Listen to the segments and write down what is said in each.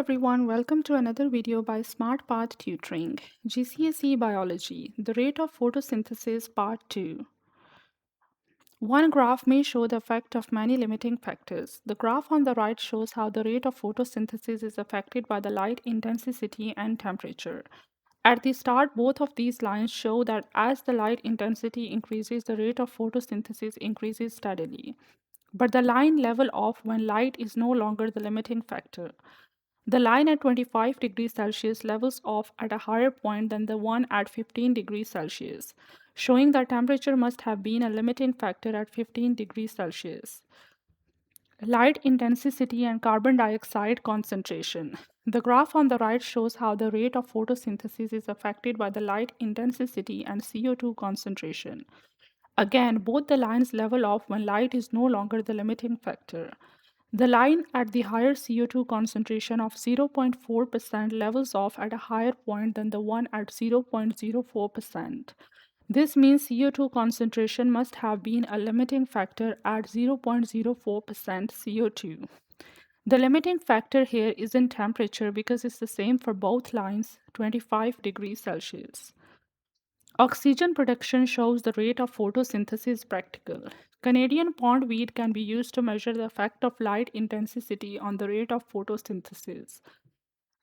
everyone, welcome to another video by SmartPath Tutoring, GCSE Biology, the rate of photosynthesis Part 2. One graph may show the effect of many limiting factors. The graph on the right shows how the rate of photosynthesis is affected by the light intensity and temperature. At the start, both of these lines show that as the light intensity increases, the rate of photosynthesis increases steadily. But the line level off when light is no longer the limiting factor. The line at 25 degrees Celsius levels off at a higher point than the one at 15 degrees Celsius, showing that temperature must have been a limiting factor at 15 degrees Celsius. Light intensity and carbon dioxide concentration. The graph on the right shows how the rate of photosynthesis is affected by the light intensity and CO2 concentration. Again, both the lines level off when light is no longer the limiting factor. The line at the higher CO2 concentration of 0.4% levels off at a higher point than the one at 0.04%. This means CO2 concentration must have been a limiting factor at 0.04% CO2. The limiting factor here isn't temperature because it's the same for both lines, 25 degrees Celsius. Oxygen production shows the rate of photosynthesis practical. Canadian pondweed can be used to measure the effect of light intensity on the rate of photosynthesis.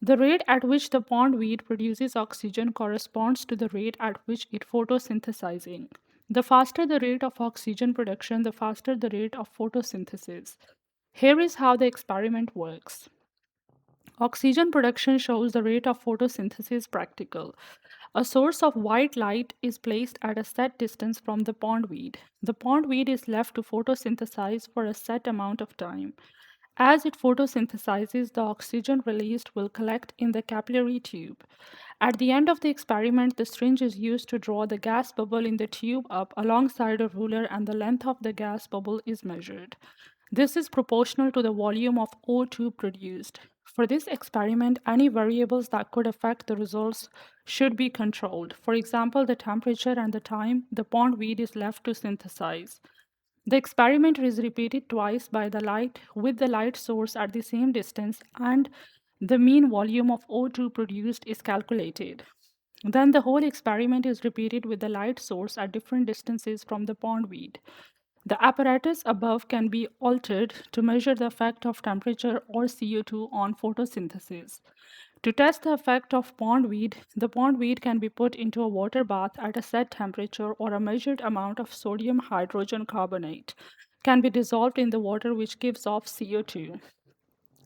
The rate at which the pondweed produces oxygen corresponds to the rate at which it photosynthesizing. The faster the rate of oxygen production, the faster the rate of photosynthesis. Here is how the experiment works. Oxygen production shows the rate of photosynthesis practical. A source of white light is placed at a set distance from the pondweed. The pondweed is left to photosynthesize for a set amount of time. As it photosynthesizes, the oxygen released will collect in the capillary tube. At the end of the experiment, the syringe is used to draw the gas bubble in the tube up alongside a ruler, and the length of the gas bubble is measured. This is proportional to the volume of O2 produced. For this experiment, any variables that could affect the results should be controlled. For example, the temperature and the time the pondweed is left to synthesize. The experiment is repeated twice by the light with the light source at the same distance, and the mean volume of O2 produced is calculated. Then the whole experiment is repeated with the light source at different distances from the pondweed. The apparatus above can be altered to measure the effect of temperature or CO2 on photosynthesis. To test the effect of pondweed, the pondweed can be put into a water bath at a set temperature, or a measured amount of sodium hydrogen carbonate can be dissolved in the water, which gives off CO2.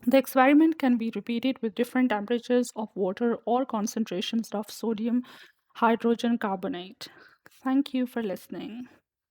The experiment can be repeated with different temperatures of water or concentrations of sodium hydrogen carbonate. Thank you for listening.